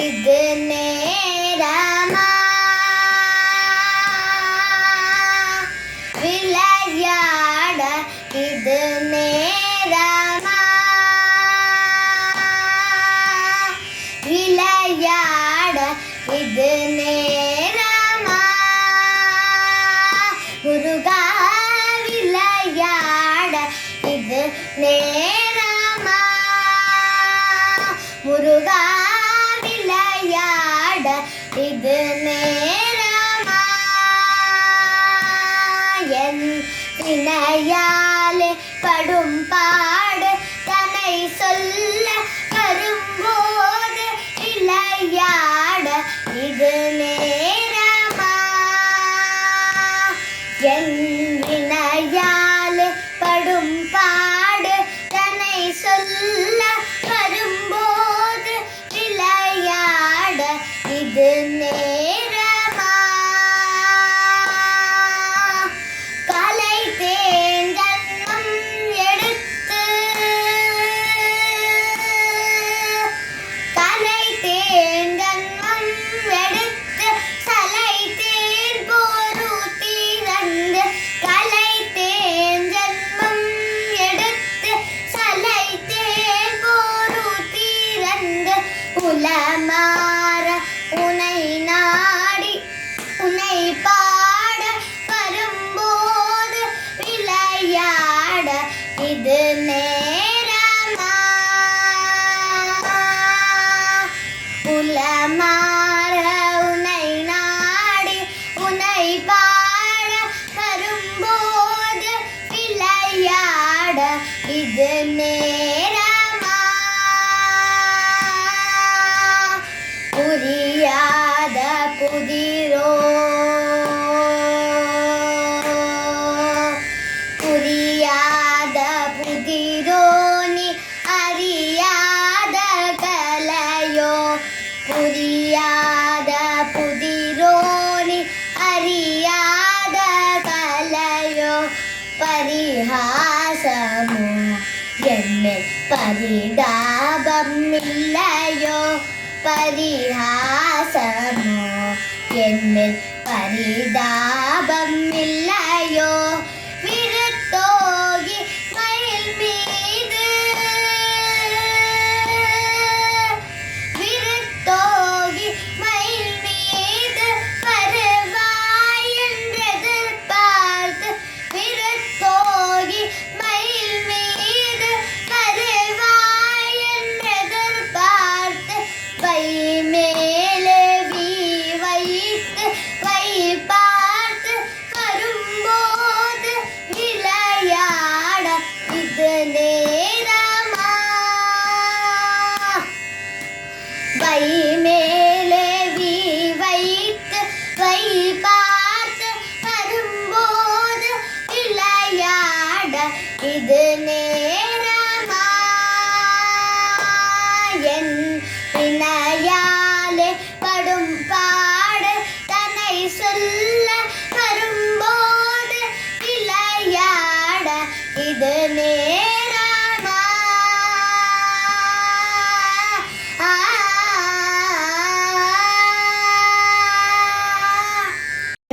இது நேரமா விளையாட, இது நேரமா விளையாட, இது நேரமா முருகா விளையாட, இது நேரமா முருகா விளையாட, இது நேரமா என் வினையாலே படும் பாடு தன்னை சொல்ல வரும்போது விளையாட, இது நேரமா என் வினையாலே படும் பாடு தன்னை சொல்ல வரும்போது விளையாட, இது நேரமா கலை தேர்ந்தன்னம் எடுத்து கலை தேர்ந்தன்னம் எடுத்து சலை தேர் போரு தீரந்து கலை தேர்ந்தன்னம் எடுத்து சலை தேர் போரு தீரந்து உலமாற உனை நாடி உனை பாட வரும்போது விளையாட, இது நேரமா உலமாற உனை நாடி உனை பாட வரும்போது விளையாட, இது நேரமா புரியாத புதிரோ புரியாத புதிரோ நீ அறியாத கலையோ புரியாத புதிரோ நீ அறியாத கலையோ பரிஹாசமோ என்னில் பரிதாபம் இல்லையோ பரிஹாசமோ என்னில் பரிதாபம் இல்லையோ விருத்தோகி மயில் மீது விருத்தோகி மயில் மீது வருவாய் என்றெதிர்பார்த்து விருத்தோகி மயில் மீது வருவாய் என்றெதிர்பார்த்து வை மேலே வீ வைத்து வை பார்த்து வரும்போது விளையாட, இது நேரமா வை மேலே வீ வைத்து வை பார்த்து வரும்போது விளையாட, இது நேரமா என் வினையாலே படும் பாடு தன்னை சொல்ல வரும்போது விளையாட, இது நேரமா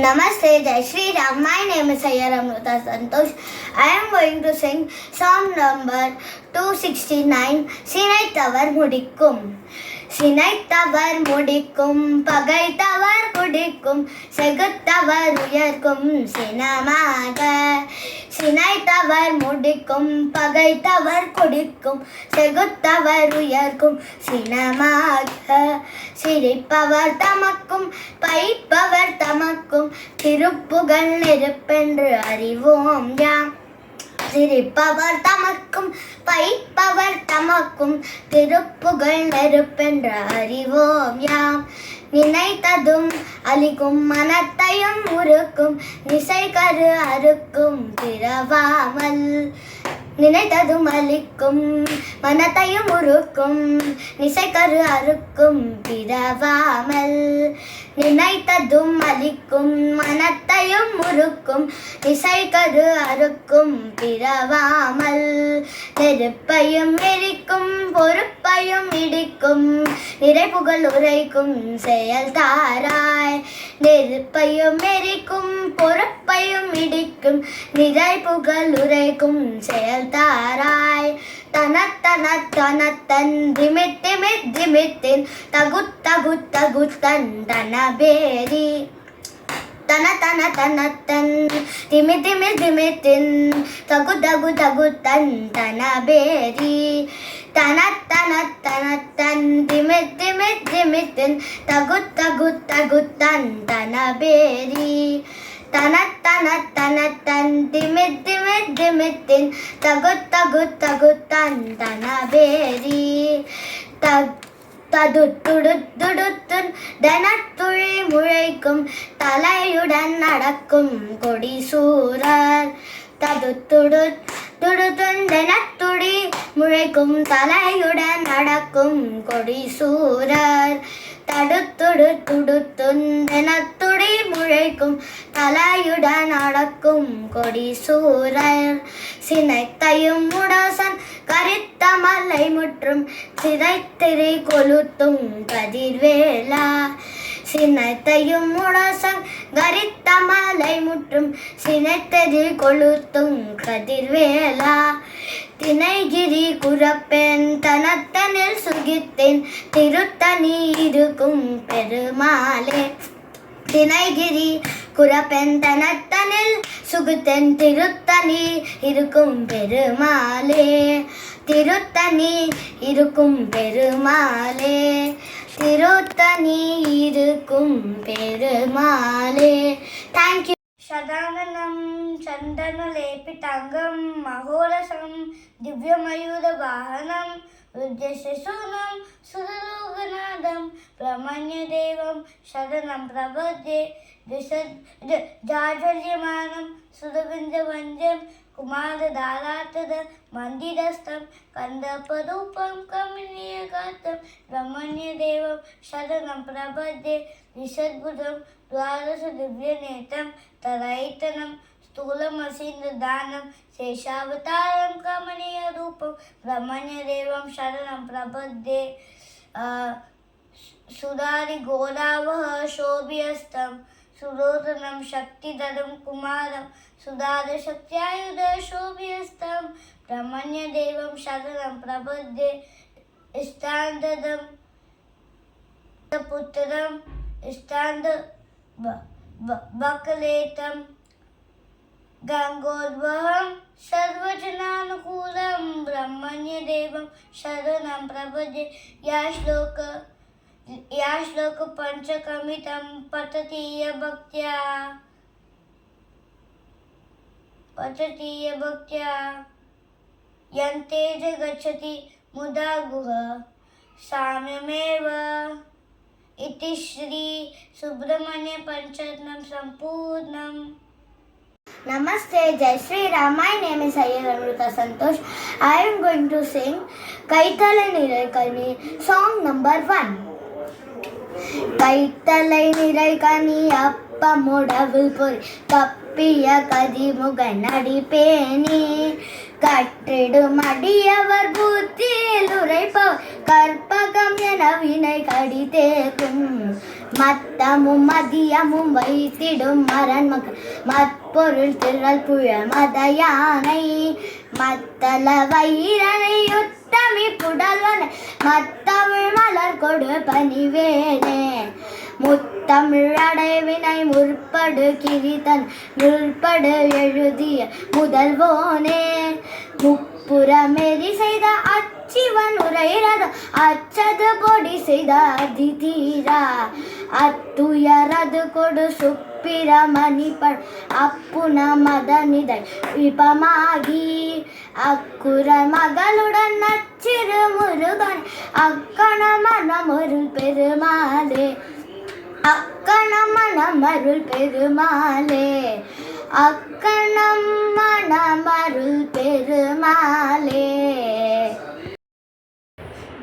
Namaste, Jai Shri Ram. My name is Sayyar Amrita Santosh. I am going to sing song number 269, சினைத்தவர் முடிக்கும். சினைத்தவர் முடிக்கும் பகைத்தவர் குடிக்கும் செகுத்தவர் உயர்க்கும் சினமாக. சினைத்தவர் முடிக்கும் பகைத்தவர் குடிக்கும் செகுத்தவர் உயர்க்கும் சினமாக. சிரிப்பவர் தமக்கும் பைப்பவர் தமக்கும் திருப்புகழ் நெருப்பென்று அறிவோம் யாம். சிரிப்பவர் தமக்கும் பைப்பவர் தமக்கும் திருப்புகழ் நெருப்பென்று அறிவோம் யாம். நினைத்ததும் அழிக்கும் மனத்தையும் உருக்கும் நிசைகரு அறுக்கும் பிறவாமல். நினைத்ததும் அளிக்கும் மனத்தையும் உருக்கும் நிசைக்கரு அறுக்கும் பிறவாமல். நினைத்ததும் அளிக்கும் மனத்தையும் உருக்கும் நிசைக்கரு அறுக்கும் பிறவாமல். நெருப்பையும் எரிக்கும் பொறுப்பையும் இடிக்கும் நிறைப்புகள் உரைக்கும் செயல் தாராய். நெருப்பையும் எரிக்கும் பொறுப்பையும் இடிக்கும் நிறைப்புகள் உரைக்கும் செயல் தாராய். தனத்தன தனத்தன் திமித் திமித் திமித்தின் தகுத் தகுத் தகுத்தன் தனபேரி. தன தன தனத்தன் திமி திமி திமித்தின் தகு தகு தகுத்தன் தனபேரி. தனத்தன தனத்தன் திமி திமி திமித்தின் தகு தகு தகுத்தன் தனபேரி. தனத்தன தனத்தன் திமி திமி திமித்தின் தகு தகு தகுத்தன் தனபேரி. ததுத்துடுத்துடுத்துன் தனத்துழி முழைக்கும் தலையுடன் நடக்கும் கொடிசூரர். ததுத்துடுத்துடுத்துன் தனத்துழி முழைக்கும் தலையுடன் நடக்கும் கொடிசூரர். தடுத்துடுத்துடுத்துன் தனத்துழி முழைக்கும் தலையுடன் நடக்கும் கொடிசூரர். சினைத்தையும் முடசன் கரித்த மலை முற்றும் சிதைத்திரை கொளுத்தும் கதிர்வேலா. சினைத்தையும் முடசன் கரித்த மலை முற்றும் சினைத்தெறி கொளுத்தும் கதிர்வேலா. தினைகிரி குரப்பெண் தனத்தனில் சுகித்தேன் திருத்தனி இருக்கும் பெருமாளே. தினைகிரி குரப்பெண் தனத்தனில் சுகுத்தன் திருத்தனி இருக்கும் பெருமாளே. திருத்தனி இருக்கும் பெருமாளே. திருத்தனி இருக்கும் பெருமாளே. தேங்க்யூ. சதானனம் சந்தனலேபிதாங்கம் மகோரசம் திவ்யமயூர வாகனம் ருத்ரசூனம் சுரலோகநாதம் பிரமண்யதேவம் சரணம் பிரபத்யே. ஜாஜ்வல்யமானம் சுரவிந்தவஞ்சம் குமாரதாராத்தத மந்திரஸ்தம் கந்தபரூபம் கமனீயகாத்தம் பிரமண்யதேவம் சரணம் பிரபத்யே. நிஷத்புஜம் द्वादश दिव्यनेत्रं तदैतनं स्थूलमसीन्द्रदानं शेषावतारं कमनीयरूपं ब्रह्मण्यदेवं शरणं प्रपद्ये. सुधारिघोरावः शोभियस्तं सुरोधनं शक्तिधरं कुमारं सुधारशक्त्यायुधशोभियस्तं ब्रह्मण्यदेवं शरणं प्रपद्ये. इष्टान्ददं पुत्रं इष्टान्द बकलेतं गंगोद्भवं सर्वजनानुकूलं ब्रह्मण्यदेवं शरणं प्रपद्ये. या श्लोक पंचकमितं पठति भक्त्या यन्ते च गच्छति मुदा गुह साम्यमेव. इति Shri Subrahmanya Pancharatnam संपूर्णम. Namaste, Jai Shri Ram. My name is Amruta Santosh. I am going to sing Kaithalai Niraikani, song number 1. கைத்தலை நிறைகனி அப்பமுடவில் பொறி கப்பிய கதிமுகன் அடிப்பேணி கற்றிடும் அடியவர் புத்தியில் உரைப்பவர் கற்பகம் என வினை கடிதேக்கும் மத்தமும் மதியமும் வைத்திடும் மரண்மக்கள் மற்பொருள் திரள் புழ மத யானை மத்தள வைரனை யுத்தமி புடல்வனை மத்தமிழ் மலர் கொடு பணிவேனே முத்தமிழ் அடைவினை முற்படு கிரிதன் முற்படு எழுதிய முதல்வோனே முப்புறமெறி செய்த அச்சிவன் உரையிறத அச்சது பொடி செய்த அதிதீரா அத்துயரது கொடு சுப்பிரமணி பழ் அப்புன மதனிதை விபமாகி அக்குற மகளுடன் நச்சிறு முருகன் அக்கண மனமருள் பெருமாளே அக்கண மனமருள் பெருமாளே அக்கணம் மணமருள் பெருமாளே.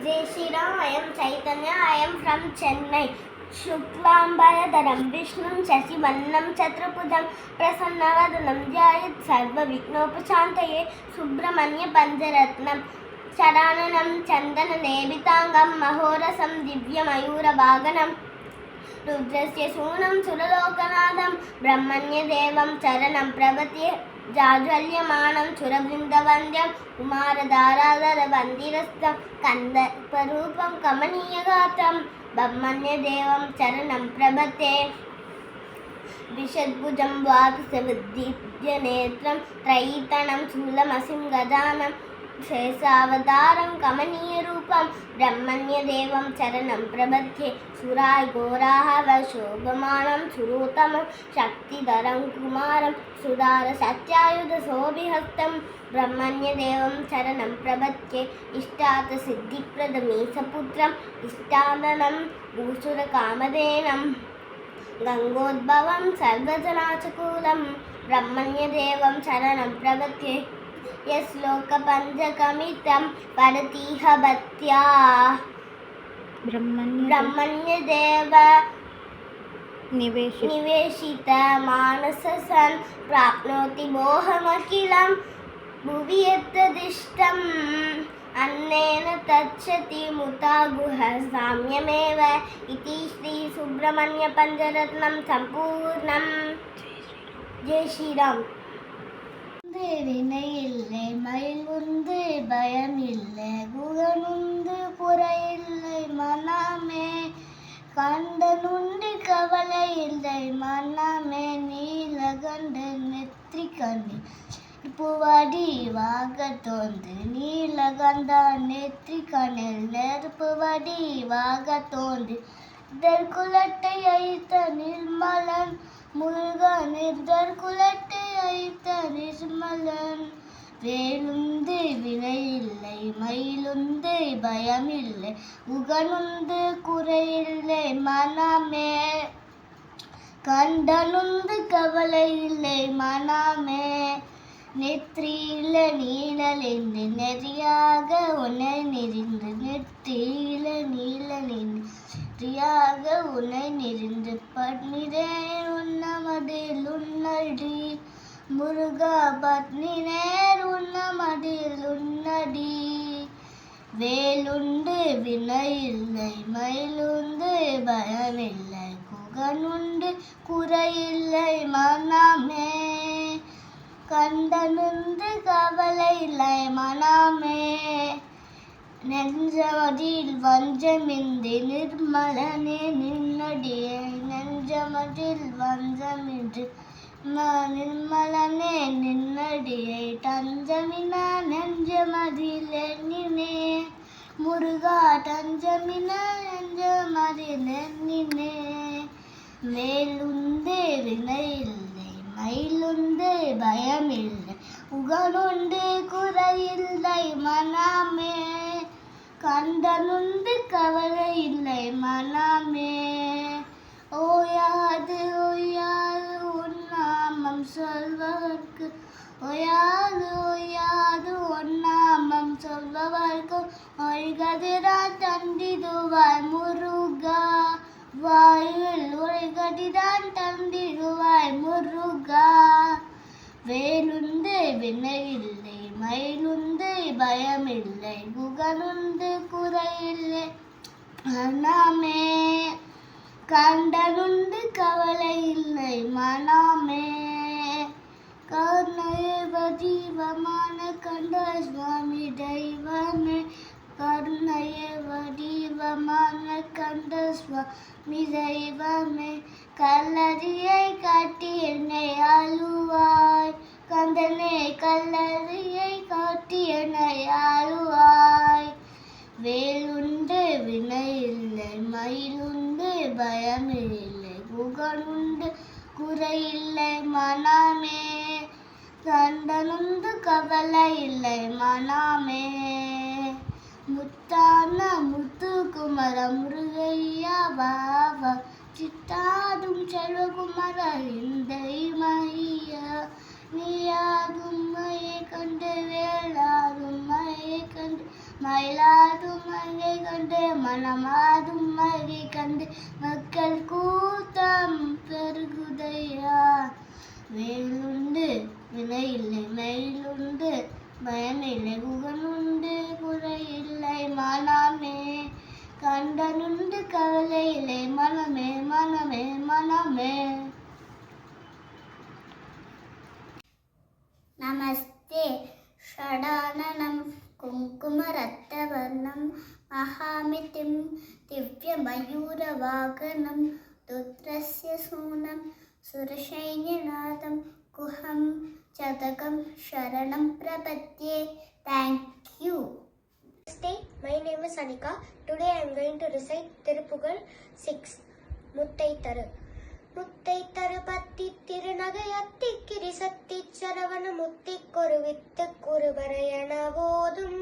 Jai Shri Ram, I am Chaitanya, I am from Chennai. Shuklambaradharam Vishnum Shashivannam Chatrabhujam Prasannavadhanam Jayat Sarva Vignopashantaye Subramanya Pancharatnam Charananam Chandana Nebitangam Mahorasam Divya Mayura Bhaganam Rudrasya Sunam Suralokanadam Brahmanya Devam Charanam Pravati Jajvalyamanam Surabrindavandyam Umaradharadhara Vandirastam Kandarparupam Kamaniyagatam Brahmanya Devam Charanam Prabhate Vishadbhujam Vatasavaditya Netram Traitanam Sulamasim Gajanam Shesavataram Kamaniya Rupam Brahmanya Devam Charanam Prabhate Surai Goraha Vashobhamanam Surutamam Shaktidaram Kumaram Sudara Satyayuda Sobhihastam Brahmanya Devam Charanam Prabhate Ishtata Siddhipradami Saputram Ishtadanam Bhusura Kamadenam Gangodbhavam Sarvajanachakulam Brahmanya Devam Charanam Prabhate Yasloka Panjakamitam Padatiha Bhatya Brahmanya Deva Niveshita Manasasan Prapnoti Mohamakilam Bhuviyattadishtam Annena Tachati Mutaguha Samyameva Iti Shri Subramanya Pancharatnam Sampurnam. Jai Shri Ram. வினை இல்லை மயில் உந்து பயம் இல்லை குகனுந்து குறையில்லை மனமே கண்டனுண்டு கவலை இல்லை மனமே நீலகண்ட நெற்றி கண்ணில் நெருப்புவடி வாக தோன்று நீலகண்ட நெற்றி கண்ணில் நெருப்புவடி வாக தோன்று குலட்டை ஐத்த நிர்மலன் முருகன் குலட்டை ஐத்த நிர்மலன் வேலுந்து வினையில்லை மயிலுந்து பயமில்லை உகனுந்து குறையில்லை மனமே கண்டனுந்து கவலை இல்லை மனமே நெற்றியில நீழலின்று நெறியாக உன்னை நெறிந்து நெற்றியில நீழலின்று நெறியாக உன்னை நெறிந்து பட்னிரேர் உன்னமதில் உன்னடி முருகா பத்னிரேர் உன்னமதில் உன்னடி வேலுண்டு வினையில்லை மயிலுண்டு பயமில்லை குகனுண்டு குறையில்லை மனமே கண்டனுந்து கவலை இல்லை மனமே நெஞ்சமதில் வஞ்சமின்றி நிர்மலனே நின்னடியே நெஞ்சமதில் வஞ்சமின்றி நிர்மலனே நின்னடியை தஞ்சமினா நெஞ்சமதில் எண்ணினே முருகா தஞ்சமினா நெஞ்சமதில் எண்ணினே வேலுந்து வினையில்லை மயிலுந்து பயமில்லை உகனுண்டு குறையில்லை மனமே கண்டனுண்டு கவலை இல்லை மனமே ஓயாது ஓயாது உன்னாமம் சொல்வதற்கு ஓயாது ஓயாது ஒன்னாமம் சொல்பவர்க்கு ஒய்கதிரா தந்திடுவாய் முருகா வாயில் ஒய்கதிரான் தந்திடுவாய் முருகா வேலுந்து வினையில்லை மயிலுந்து பயமில்லை குகனுந்து குறையில்லை மனமே கண்டனுண்டு கவலை இல்லை மனமே கருணையவ தீபமான கண்ட சுவாமி தெய்வமே கருணையவ தீபமான கண்ட சுவாமி தெய்வமே கல்லறியை காட்டி என்னை ஆளுவாய் கந்தனே கல்லறியை காட்டி என்னை ஆளுவாய் வேலுண்டு வினையில்லை மயிலுண்டு பயமில்லை குகனுண்டு குறையில்லை மனமே கண்டனுண்டு கவலை இல்லை மனமே முத்தான முத்துக்குமர முருகையா பாவா சித்தாதும் செல்வகுமரிந்த மகியா நீயாதும் மையை கண்டு வேளாதும் மையை கண்டு மயிலாதும் மையை கண்டு மனமாதும் மையை கண்டு மக்கள் கூட்டம் பெருகுதையா வேலுண்டு வினையில்லை மயிலுண்டு பயமில்லை குகனுண்டு குறையில்லை மனமே கண்டனுண்டு கவலை இல்லை மனமே மனமே மனமே. நமஸ்தே ஷடானனம் குங்குமரத்தவர்ணம் மகாமிதிம் திவ்யமயூரவாகனம் ருத்ரஸ்ய சூனம் சுரசைன்யநாதம் குஹம் சதகம் சரணம் பிரபத்யே. Thank you. Namaste, my name is Anika. Today I am going to recite Tirupugal 6. Muttai Taru. Muttai Taru Patti Tirunagayatti Kirisatti Charavana Mutti Koruvittu Kurubarayana Vodum.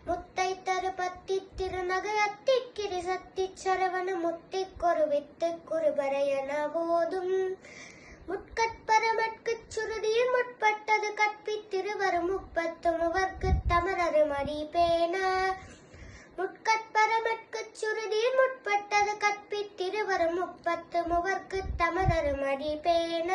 Muttai Taru Patti Tirunagayatti Kirisatti Charavana Mutti Koruvittu Kurubarayana Vodum. முட்கட்பரமட்கு சுருதியின் முற்பட்டது கற்பித்திருவரும் முப்பத்து முவர்க்கு தமரரு மடி பேண. முட்கட்பரமட்கு சுருதியின் முற்பட்டது கற்பித்திருவரும் முப்பத்து முவர்க்கு தமரரு மடி பேண.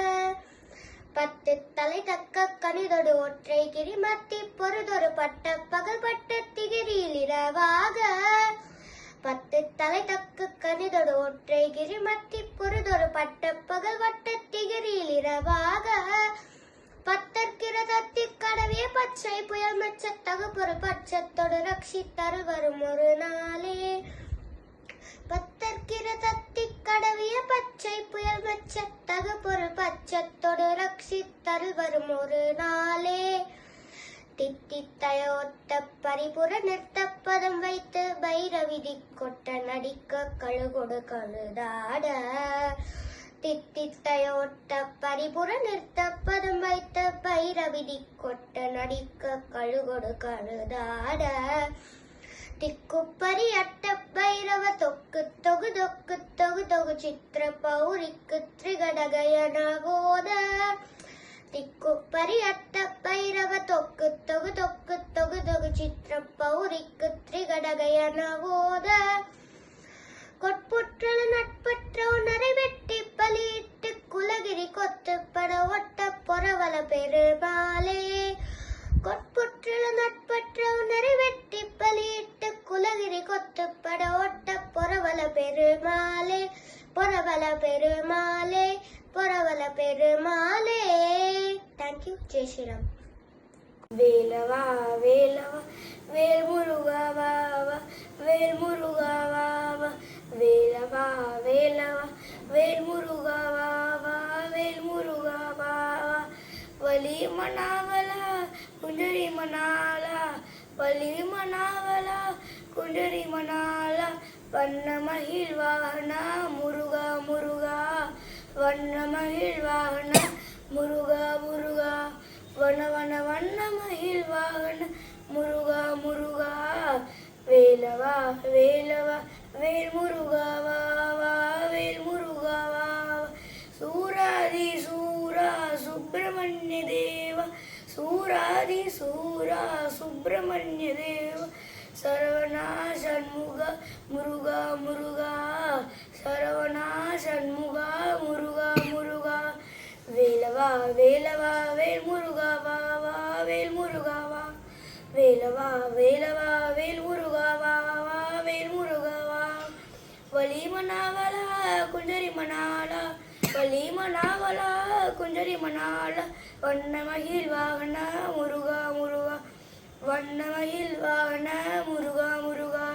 பத்து தலை தக்க கனிதொடு ஒற்றை கிரிமத்தி பொறுதொரு பட்ட பகல் பட்ட திகிரியில் இரவாக. பத்து தலை தக்கு கனிதொடு ஒற்றை கிரிமத்தி பொறுதொரு பட்ட பகல் வட்ட திகிரியில் இரவாக. பத்தற்கிரதத்தி கடவிய பச்சை புயல் மெச்ச தகுப்பொரு பட்சத்தொடு ரட்சித்தருள் வரும் ஒரு நாளே. பத்தற்கிரதத்தி கடவிய பச்சை புயல் மெச்ச தகுப்பொரு பட்சத்தொடு ரட்சித்தருள் வரும் ஒரு நாளே. தித்தித்தயோத்த பரிபுர நிறுத்தப்பதம் வைத்து பைரவிதி கொட்ட நடிக்க கழுகொடு கழுதாட. தித்தித்தயோட்ட பரிபுர நிறுத்தப்பதம் வைத்து பைரவிதி கொட்ட நடிக்க கழுகொடு கழுதாட. திக்குப்பரி அட்ட பைரவ தொக்கு தொகு தொக்கு தொகு தொகு சித்திர பௌரிக்கு திரிகடகயன கோத. திக்குப்பரி அட்ட பைரவ தொக்கு தொகு தொக்கு தொகு தொகு சித்திர பௌரிக்கு திரிகடகயன கோத. கொட்புற்றல நட்பற்ற உணரை வெட்டி பலியிட்டு குலகிரி கொத்துப்பட ஒட்ட பொறவல பெருமாளே. கொட்புற்றல நட்பற்ற உணரை வெட்டி பலியிட்டு குலகிரி கொத்துப்பட ஒட்ட பொறவல பெருமாளே. பொறவல பெருமாளே பொறவல பெருமாளே. Thank you. Jai Shri Ram. வேலவா வேலவா வேல் முருகா வாவா வேல் முருகா வாவா. வேலவா வேலவா வேல் முருகா வாவா வேல் முருகா வாவா. வலி மனாவலா குண்டரி மணாலா வலி மனாவலா குண்டரி மணாலா. வண்ண மகிழ் வாகனா முருகா முருகா வண்ண மகிழ் வாகனா முருகா முருகா. வன வன வண்ண மகிழ் வாகன முருகா முருகா. வேலவா வேலவா வேல் முருகா வாவா வேல் முருகா வாவா. சூராதி சூரா சுப்பிரமணிய தேவா சூராதி சூரா சுப்பிரமணிய தேவா. சரவணா சண்முகா முருகா முருகா சரவணா சண்முகா முருகா முருகா. வேலவா வேலவா வேல் முருகா வாவா வேல் முருகா வா. வேலவா வேலவா வேல் முருகா வாவா வேல் முருகா வா. வலி மனாவலா குஞ்சரி மணாலா வலி மனாவலா குஞ்சரி மணாலா. வண்ண மகிழ் வாகன முருகா முருகா வண்ண மகிழ் வாகன முருகா முருகா.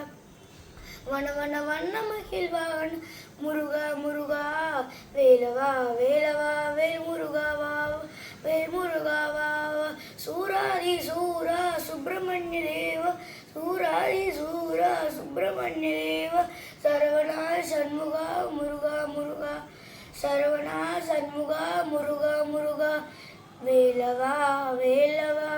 வன வன வண்ண மகிழ் வாகன முருகா முருகா. வேலவா வேலவா வேல் முருகா வாவா வேல் முருகா வாவா. சூராதி சூரா சுப்பிரமணிய தேவா சூராதி சூரா சுப்பிரமணிய தேவா. சரவணா சண்முகா முருகா முருகா சரவணா சண்முகா முருகா முருகா. வேலவா வேலவா